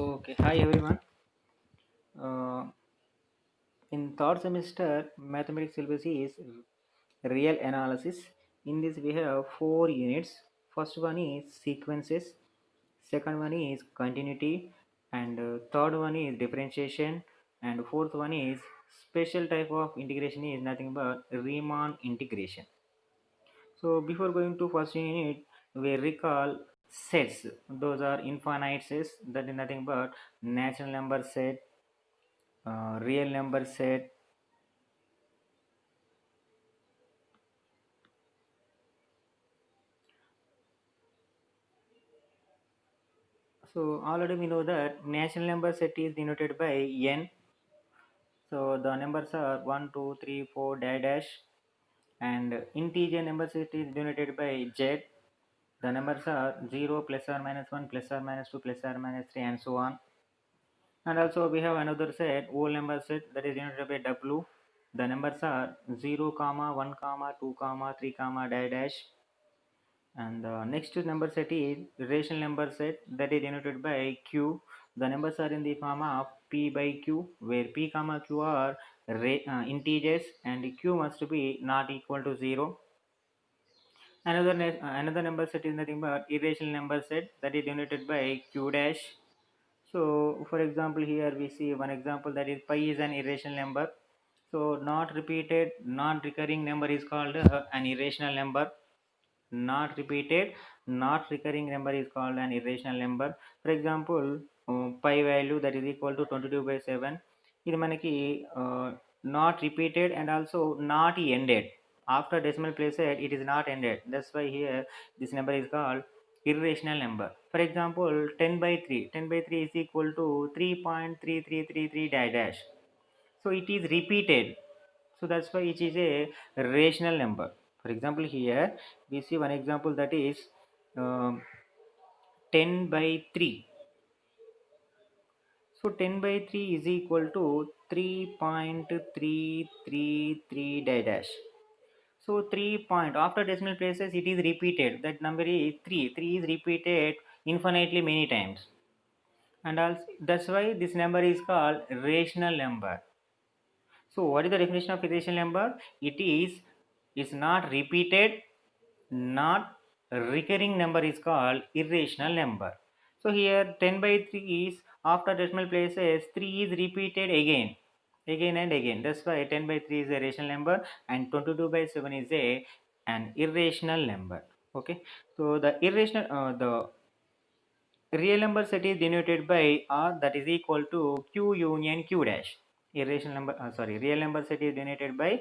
Okay, hi everyone. Uh, in third semester, mathematics syllabus is real analysis. In this, we have four units. First one is sequences, second one is continuity, and third one is differentiation, and fourth one is special type of integration is nothing but Riemann integration. So before going to first unit, we recall sets. Those are infinite sets. That is nothing but natural number set, real number set. So already we know that natural number set is denoted by n. So the numbers are 1, 2, 3, 4 dash dash, and integer number set is denoted by z. The numbers are 0 plus or minus 1 plus or minus 2 plus or minus 3 and so on. And also we have another set, whole number set, that is denoted by w. The numbers are 0 comma 1 comma 2 comma 3 comma dash dash. And the next number set is rational number set, that is denoted by q. The numbers are in the form of p by q, where p comma q are integers and q must be not equal to 0. Another number set is nothing but irrational number set, that is denoted by q dash. So for example, here we see one example, that is pi is an irrational number. So not repeated, non recurring number is called an irrational number. Not repeated, not recurring number is called an irrational number. For example, pi value that is equal to 22/7. ఇది మనకి not repeated and also not ended. After decimal place it is not ended. That's why here this number is called irrational number. For example, 10 by 3. 10 by 3 is equal to 3.3333 dash dash. So it is repeated. So that's why it is a rational number. For example, here we see one example, that is um, 10 by 3. So 10 by 3 is equal to 3.333 dash dash. So 3 point after decimal places it is repeated. That number is 3. 3 is repeated infinitely many times, and also that's why this number is called rational number. So what is the definition of irrational number? It is not repeated, not recurring number is called irrational number. So here 10 by 3 is after decimal places 3 is repeated again and again. That's why 10 by 3 is a rational number and 22/7 is an irrational number. Okay. So the real number set is denoted by R, that is equal to Q union Q dash. Real number set is denoted by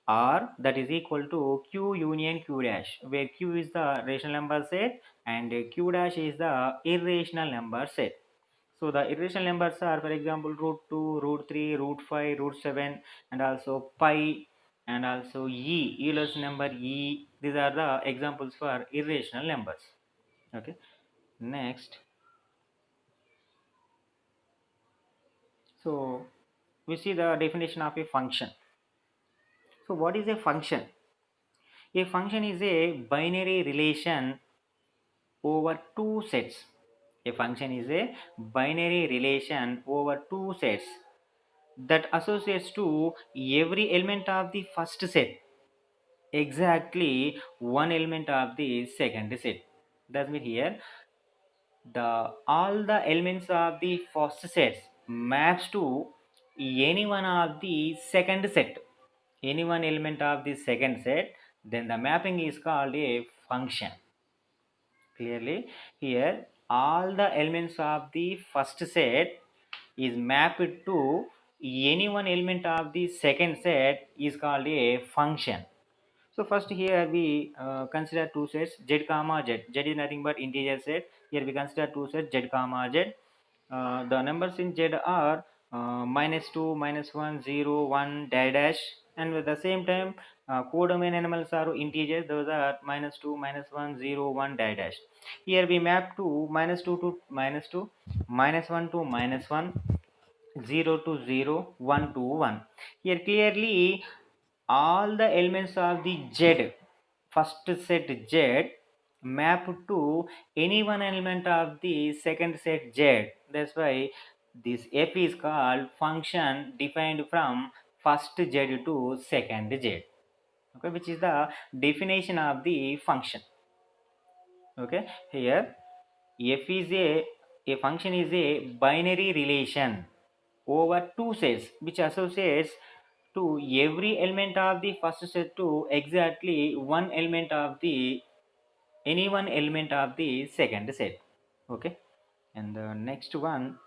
R, that is equal to Q union Q dash, where Q is the rational number set and Q dash is the irrational number set. So the irrational numbers are, for example, root 2, root 3, root 5, root 7, and also pi, and also Euler's number E. These are the examples for irrational numbers. Okay. Next, so we see the definition of a function. So what is a function? A function is a binary relation over two sets. A function is a binary relation over two sets that associates to every element of the first set exactly one element of the second set. That means here the all the elements of the first sets maps to any one of the second set, any one element of the second set, then the mapping is called a function. Clearly here all the elements of the first set is mapped to any one element of the second set is called a function. So first here we consider two sets z comma z. Z is nothing but integer set. Here we consider two sets z comma z. The numbers in z are -2, -1, 0, 1 dash dash, and at the same time codomain animals are integers. Those are -2, -1, 0, 1 dash dash. Here we map to -2 to -2, -1 to -1, 0 to 0, 1 to 1. Here clearly all the elements of the z first set z map to any one element of the second set Z. That's why this f is called function defined from first Z to second Z. Okay, which is the definition of the function. Okay, here f is a function is a binary relation over two sets which associates to every element of the first set to exactly one element of the any one element of the second set. Okay, and the next one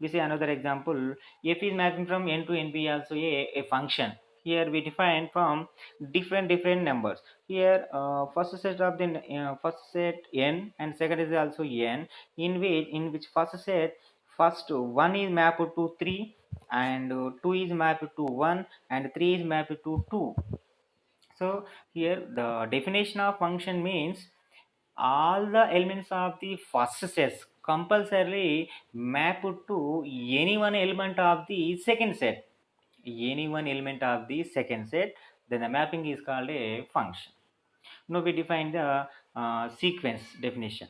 we see another example. F is mapping from n to np also a function. Here we define from different numbers. Here first set of the first set n and second is also n, in which first set first one is mapped to 3 and 2 is mapped to 1 and 3 is mapped to 2. So here the definition of function means all the elements of the first set compulsorily map to any one element of the second set. Any one element of the second set, then the mapping is called a function. Now we define the sequence definition.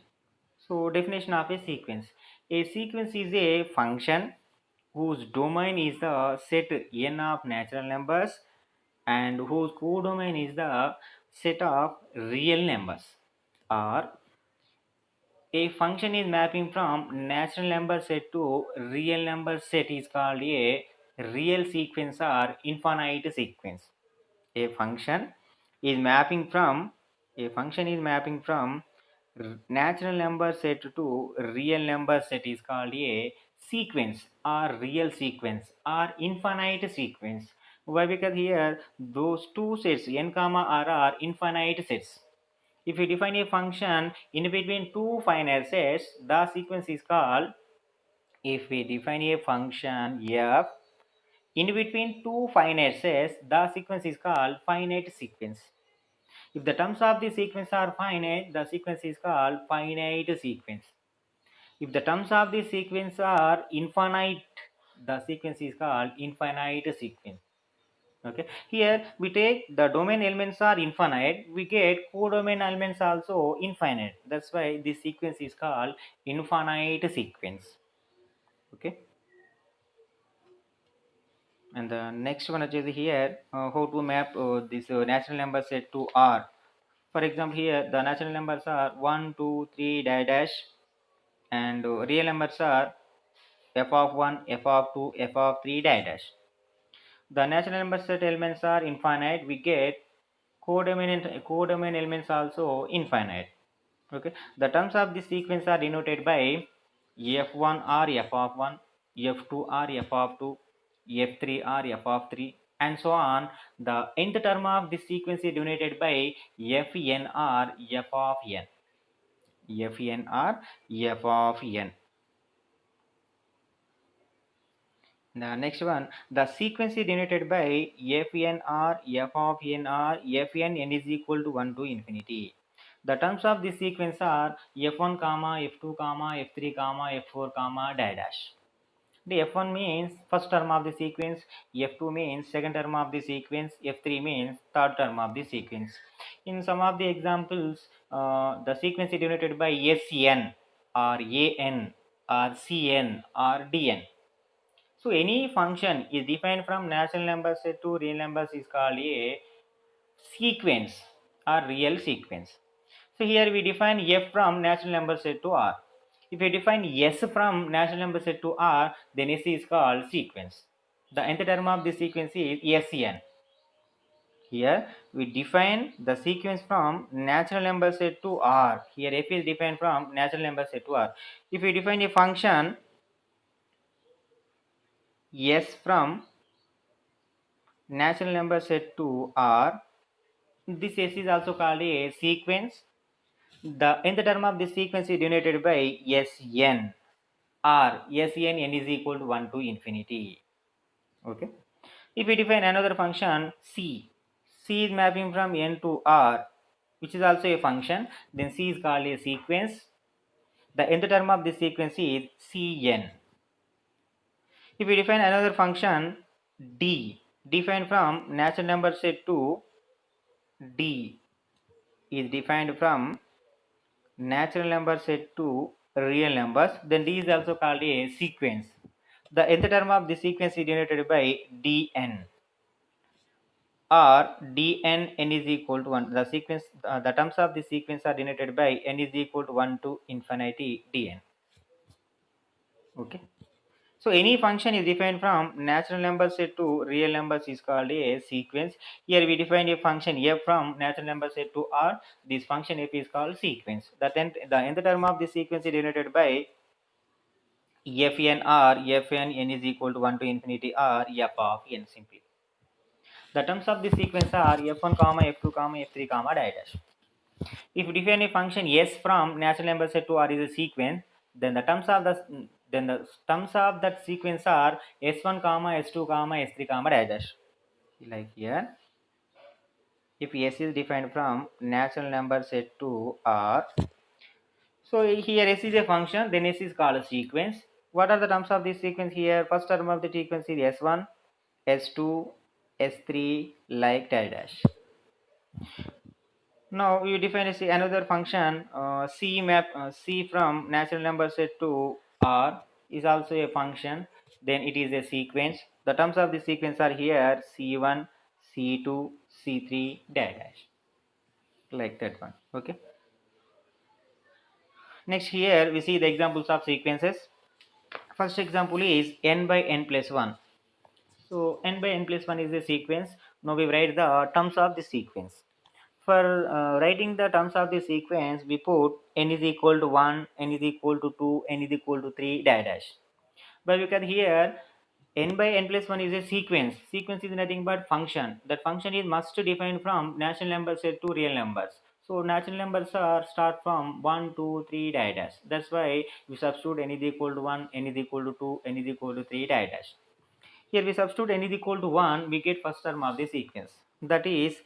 So definition of a sequence. A sequence is a function whose domain is the set n of natural numbers and whose codomain is the set of real numbers, or a function is mapping from natural number set to real number set is called a real sequence or infinite sequence. A function is mapping from natural number set to real number set is called a sequence or real sequence or infinite sequence. Why? Because here those two sets n comma r are infinite sets. If we define a function in between two finite sets, the sequence is called, if we define a function f in between two finite sets, the sequence is called finite sequence. If the terms of the sequence are finite, the sequence is called finite sequence. If the terms of the sequence are infinite, the sequence is called infinite sequence. Okay, here we take the domain elements are infinite, we get codomain elements also infinite. That's why this sequence is called infinite sequence. Okay, and the next one is here how to map this natural number set to R. For example, here the natural numbers are 1 2 3 dash dash, and real numbers are f of 1 f of 2 f of 3 dash dash. The natural number set elements are infinite, we get codomain elements also infinite. Okay, the terms of this sequence are denoted by f1 or f of 1, f2 or f of 2, f3 or f of 3, and so on. The nth term of this sequence is denoted by fn or f of n. Fn or f of n. The next one, the sequence is denoted by fn or f of n or fn n is equal to 1 to infinity. The terms of this sequence are f1 comma f2 comma f3 comma f4 comma dash dash. The f1 means first term of the sequence, f2 means second term of the sequence, f3 means third term of the sequence. In some of the examples, the sequence is denoted by sn or an or cn or dn. So any function is defined from natural numbers set to real numbers is called a sequence or real sequence. So here we define f from natural number set to R. If we define s from natural number set to R, then s is called sequence. The nth term of this sequence is Sn. Here we define the sequence from natural number set to R. Here f is defined from natural number set to R. If we define a function s from natural number set to R, this S is also called a sequence. The nth term of this sequence is denoted by Sn or Sn n is equal to 1 to infinity. Okay. If we define another function C is mapping from n to R, which is also a function, then C is called a sequence. The nth term of this sequence is Cn. If we define another function D, defined from natural number set to D, is defined from natural number set to real numbers, then D is also called a sequence. The nth term of the sequence is denoted by Dn, or Dn n is equal to 1. The sequence, the terms of the sequence are denoted by n is equal to 1 to infinity Dn. Okay. So any function is defined from natural number set to real numbers is called a sequence. Here we define a function f from natural number set to R. This function f is called sequence. The nth term of the sequence is denoted by fn or fn n is equal to 1 to infinity or f of n simply. The terms of the sequence are f1 comma f2 comma f3 comma dash. If we define a function s from natural number set to R is a sequence, then the terms of that sequence are s1 comma s2 comma s3 comma dash. Like here, if s is defined from natural number set to R, so here s is a function, then s is called a sequence. What are the terms of this sequence here? First term of the sequence is s1, s2, s3, like dash. Now you define another function c from natural number set to R is also a function, then it is a sequence. The terms of the sequence are here c1, c2, c3 dash, like that one. Okay. Next here we see the examples of sequences. First example is n by n plus 1. So n by n plus 1 is a sequence. Now we write the terms of the sequence. For writing the terms of the sequence, we put n is equal to 1, n is equal to 2, n is equal to 3 dash. But we can here n by n plus 1 is a sequence. Sequence is nothing but function. That function is must defined from natural number set to real numbers. So natural numbers are start from 1, 2, 3 dash. That's why we substitute n is equal to 1, n is equal to 2, n is equal to 3 dash. Here we substitute n is equal to 1, we get first term of the sequence. That is,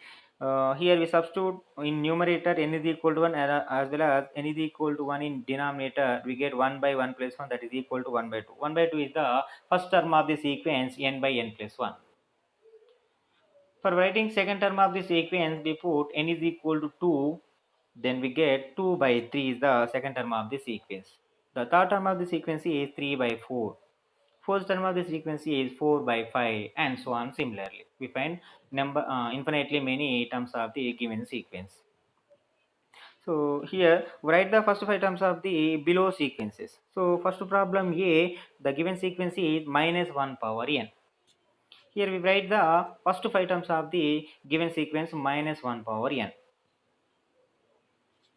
here we substitute in numerator n is equal to 1 as well as n is equal to 1 in denominator, we get 1 by 1 plus 1, that is equal to 1 by 2. 1 by 2 is the first term of the sequence n by n plus 1. For writing second term of the sequence, we put n is equal to 2, then we get 2 by 3 is the second term of the sequence. The third term of the sequence is 3 by 4. Fourth term of the sequence is 4 by 5, and so on. Similarly, we find infinitely many terms of the given sequence. So here write the first 5 terms of the below sequences. So first problem A, the given sequence is minus 1 power n. Here we write the first 5 terms of the given sequence minus 1 power n.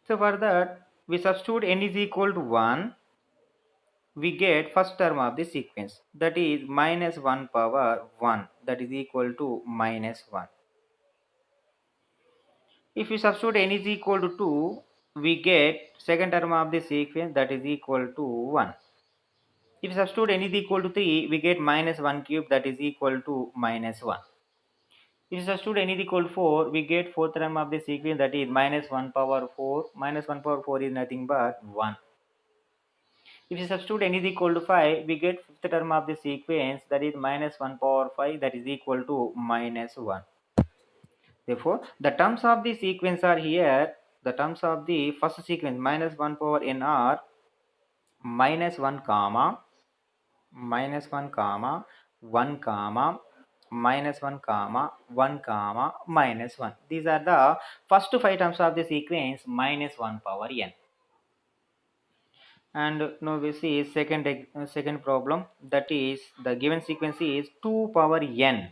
So for that we substitute n is equal to 1, we get first term of the sequence, that is minus 1 power 1, that is equal to minus 1. If we substitute n is equal to 2, we get second term of the sequence, that is equal to 1. If we substitute n is equal to 3, we get minus 1 cube, that is equal to minus 1. If we substitute n is equal to 4, we get fourth term of the sequence, that is minus 1 power 4. Minus 1 power 4 is nothing but 1. If you substitute n is equal to 5, we get fifth term of the sequence, that is minus 1 power 5, that is equal to minus 1. Therefore, the terms of the sequence are here. The terms of the first sequence minus 1 power n are minus 1 comma, minus 1 comma, 1 comma, minus 1 comma, 1 comma, minus 1. These are the first 5 terms of the sequence minus 1 power n. And now we see second problem, that is the given sequence is 2 power n.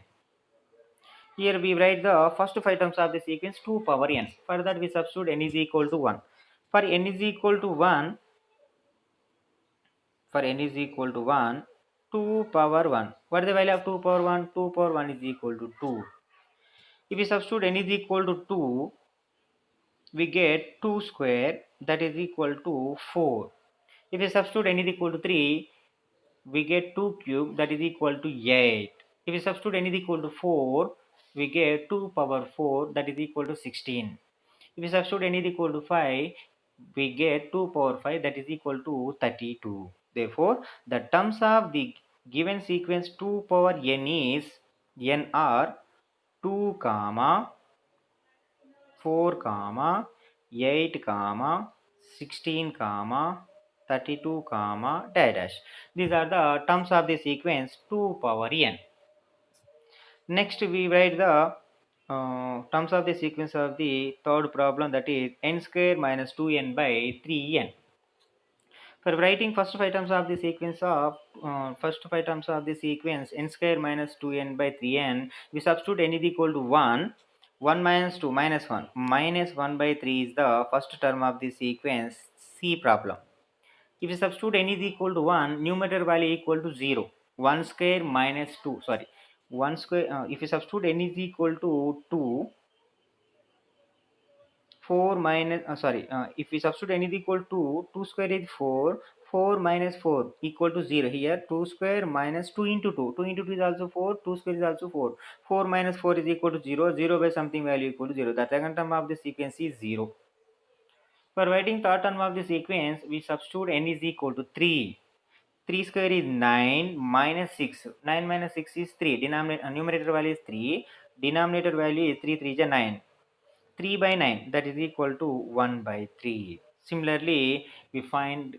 Here we write the first 5 terms of the sequence 2 power n. For that we substitute n is equal to 1. For n is equal to 1, for n is equal to 1, 2 power 1. What is the value of 2 power 1? 2 power 1 is equal to 2. If we substitute n is equal to 2, we get 2 square, that is equal to 4. If we substitute n is equal to 3, we get 2 cube, that is equal to 8. If we substitute n is equal to 4, we get 2 power 4, that is equal to 16. If we substitute n is equal to 5, we get 2 power 5, that is equal to 32. Therefore, the terms of the given sequence 2 power n is n are 2 comma 4 comma 8 comma 16 comma 32 comma dash dash. These are the terms of the sequence 2 power n. Next we write the terms of the sequence of the third problem, that is n square minus 2n by 3n. For writing first five terms of the sequence of n square minus 2n by 3n, we substitute n is equal to 1. 1 minus 2 minus 1 minus 1 by 3 is the first term of the sequence C problem. If you substitute n is equal to 1, numerator value equal to 0. 1 square minus 2, sorry, 1 square, if you substitute n is equal to 2, 4 minus, if we substitute n is equal to 2 square is 4, 4 minus 4 equal to 0. Here 2 square minus 2 into 2, 2 into 2 is also 4, 2 square is also 4, 4 minus 4 is equal to 0, 0 by something value equal to 0. The second term of the sequence is 0. For writing third term of the sequence, we substitute n is equal to 3. 3 square is 9 minus 6. 9 minus 6 is 3. Numerator value is 3. Denominator value is 3 3 is 9. 3 by 9, that is equal to 1 by 3. Similarly, we find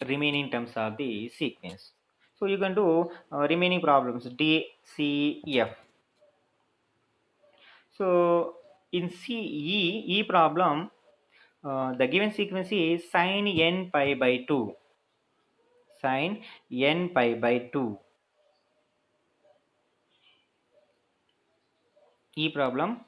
remaining terms of the sequence. So you can do remaining problems D, C, F. So in E problem, the given sequence is sin n pi by 2. Sin n pi by 2. E problem.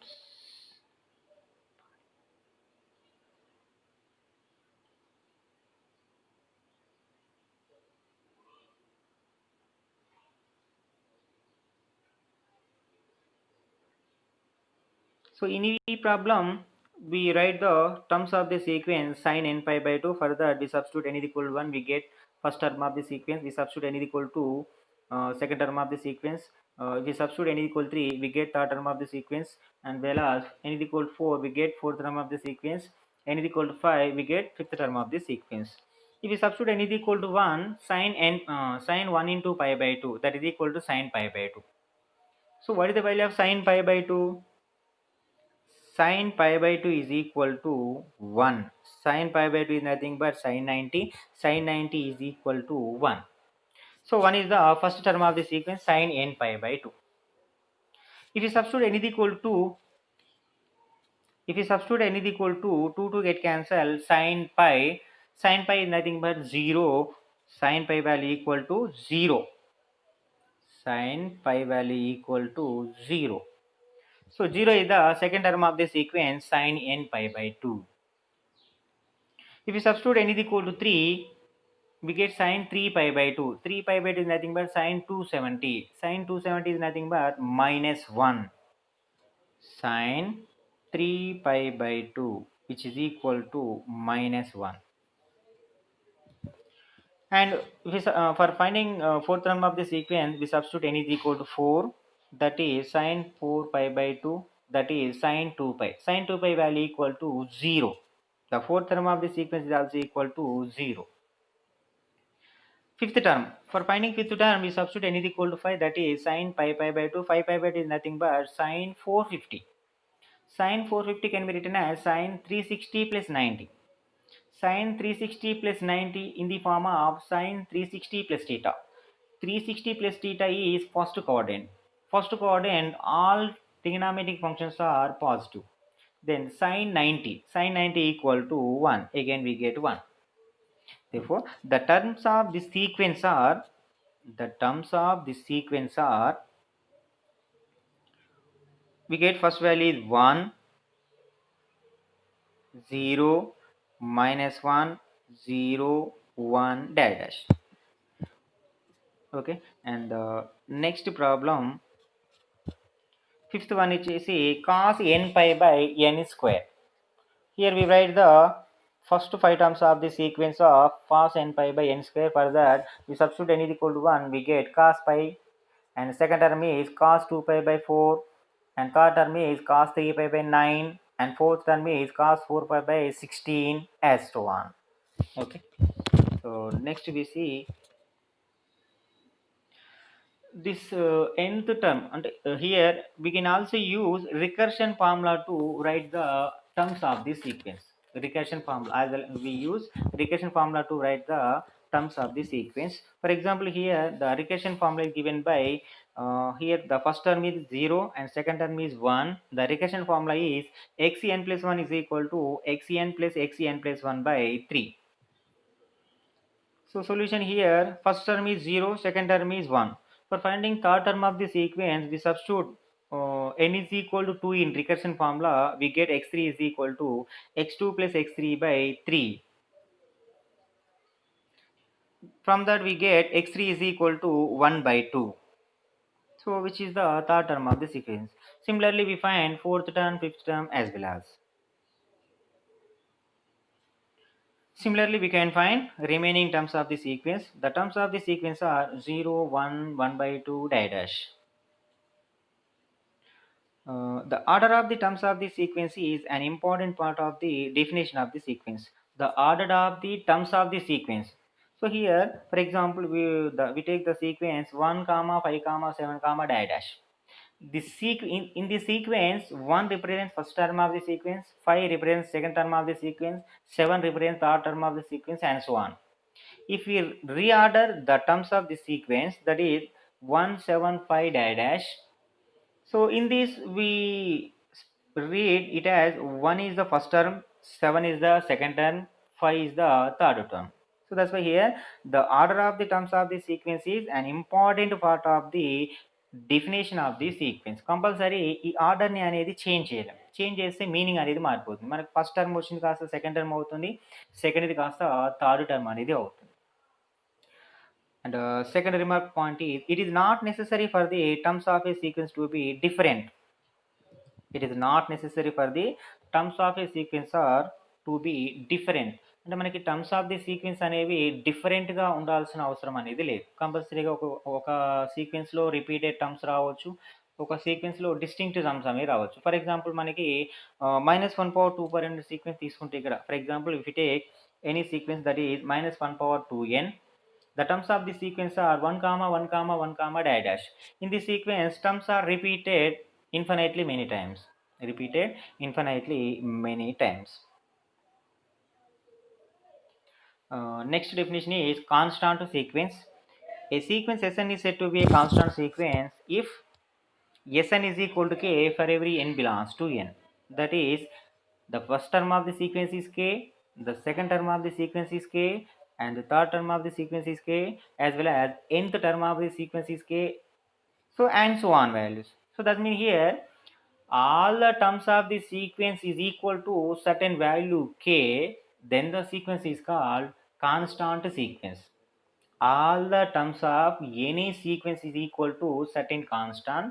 So in E problem, we write the terms of the sequence sin n pi by 2. For that, we substitute n is equal to 1, we get first term of the sequence. We substitute n is equal to second term of the sequence. If we substitute n is equal to 3, we get third term of the sequence. And whereas n is equal to 4, we get fourth term of the sequence. N is equal to 5, we get fifth term of the sequence. If we substitute n is equal to 1, sin 1 into pi by 2, that is equal to sin pi by 2. So what is the value of sin pi by 2? Sin pi by 2 is equal to 1. Sin pi by 2 is nothing but sin 90. Sin 90 is equal to 1. So 1 is the first term of the sequence sin n pi by 2. If you substitute n is equal to, if you substitute n is equal to 2 to get cancelled, sin pi is nothing but 0. Sin pi value equal to 0. Sin pi value equal to 0. So 0 is the second term of the sequence sin n pi by 2. If you substitute n is equal to 3, we get sin 3 pi by 2. 3 pi by 2 is nothing but sin 270. Sin 270 is nothing but minus 1. Sin 3 pi by 2, which is equal to minus 1. And if we, for finding fourth term of the sequence, we substitute n is equal to 4. That is sin 4 pi by 2. That is sin 2 pi. Sin 2 pi value equal to 0. The fourth term of the sequence is also equal to 0. Fifth term. For finding fifth term, we substitute n is equal to 5. That is sin pi by 2. 5 pi by 2 is nothing but sin 450. Sin 450 can be written as sin 360 plus 90. Sin 360 plus 90 in the form of sin 360 plus theta. 360 plus theta is first quadrant. First quadrant, all trigonometric functions are positive. Then sin 90. Sin 90 equal to 1. Again we get 1. Therefore, the terms of the sequence are, we get first value is 1, 0, minus 1, 0, 1, dash dash. Okay, and the next problem, fifth one, is cos n pi by n square. Here we write the first five terms of the sequence of cos n pi by n square. For that, we substitute n is equal to 1, we get cos pi, and second term is cos 2 pi by 4, and third term is cos 3 pi by 9, and fourth term is cos 4 pi by 16, as to on. Okay, so next we see this nth term, and here we can also use recursion formula to write the terms of this sequence. recursion formula. As well, we use recursion formula to write the terms of the sequence. For example, here the recursion formula is given by here the first term is 0 and second term is 1. The recursion formula is xn plus 1 is equal to xn plus xn plus 1 by 3. So solution here, first term is 0, second term is 1. For finding third term of the sequence, we substitute n is equal to 2 in recursion formula. We get x3 is equal to x2 plus x3 by 3. From that we get x3 is equal to 1 by 2. So which is the third term of the sequence. Similarly, we find fourth term, fifth term as well as. Similarly, we can find remaining terms of the sequence. The terms of the sequence are 0, 1, 1 by 2, dash. The order of the terms of the sequence is an important part of the definition of the sequence. The order of the terms of the sequence. So here, for example, we take the sequence 1 comma 5 comma 7 comma dash. In the sequence, 1 represents first term of the sequence, 5 represents second term of the sequence, 7 represents third term of the sequence, and so on. If we reorder the terms of the sequence, that is 175 dash. So in this we read it as 1 is the first term, 7 is the second term, 5 is the third term. So that's why here the order of the terms of the sequence is an important part of the definition of the sequence. Compulsory ఈ ఆర్డర్ని అనేది change చేస్తే meaning అనేది మారిపోతుంది. మనకు first term వచ్చింది కాస్త second term అవుతుంది, సెకండ్ది కాస్త థర్డ్ టర్మ్ అనేది అవుతుంది. And second remark point is, it is not necessary for the terms of a sequence to be different. It is not necessary for the terms of a sequence are to be different. అంటే మనకి terms of the sequence అనేవి డిఫరెంట్గా ఉండాల్సిన అవసరం అనేది లేదు. కంపల్సరీగా ఒక సీక్వెన్స్లో రిపీటెడ్ టర్మ్స్ రావచ్చు, ఒక సీక్వెన్స్లో డిస్టింక్ట్ టర్మ్స్ అనేవి రావచ్చు. ఫర్ ఎగ్జాంపుల్ మనకి -1/2 సీక్వెన్స్ తీసుకుంటే ఇక్కడ for example if you take any sequence that is -1/2n. The terms of the sequence are 1 comma 1 comma 1 comma dash. In this sequence, terms are repeated infinitely many times. Next definition is constant sequence. A sequence Sn is said to be a constant sequence if Sn is equal to k for every n belongs to n. That is, the first term of the sequence is k, the second term of the sequence is k, and the third term of the sequence is k, as well as nth term of the sequence is k, so and so on values. So that means here all the terms of the sequence is equal to certain value k, then the sequence is called constant sequence. All the terms of any sequence is equal to certain constant,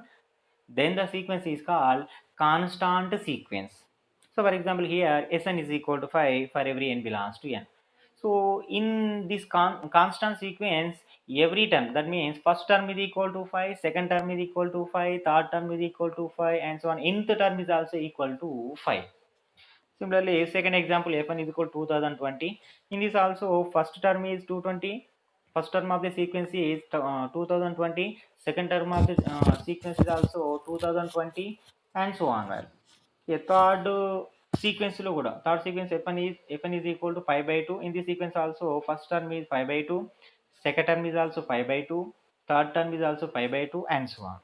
then the sequence is called constant sequence. So for example here Sn is equal to 5 for every n belongs to n. So in this constant sequence, every term, that means first term is equal to 5, second term is equal to 5, third term is equal to 5, and so on. Nth term is also equal to 5. Similarly, second example, F1 is equal to 2020. In this also, first term is 220. First term of the sequence is 2020. Second term of the sequence is also 2020, and so on. Well, a third sequence lo kuda, third sequence F1 is equal to 5 by 2. In this sequence also, first term is 5 by 2. Second term is also 5 by 2. Third term is also 5 by 2, and so on.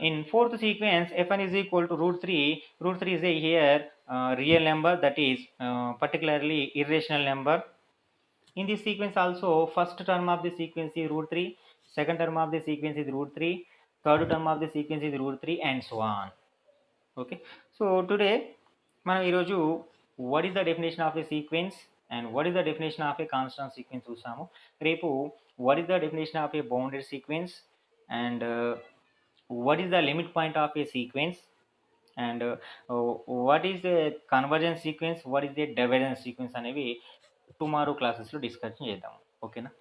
In fourth sequence, F1 is equal to root 3. Root 3 is a here real number, that is particularly irrational number. In this sequence also, first term of the sequence is root 3, second term of the sequence is root 3, third term of the sequence is root 3, and so on. Okay. So today మనం ఈరోజు what is the definition of a sequence and what is the definition of a constant sequence చూసాము. రేపు what is the definition of a bounded sequence and what is the limit point of a sequence and what is the convergence sequence, what is the divergence sequence అనేవి tomorrow క్లాసెస్లో discussion చేద్దాం. ఓకేనా?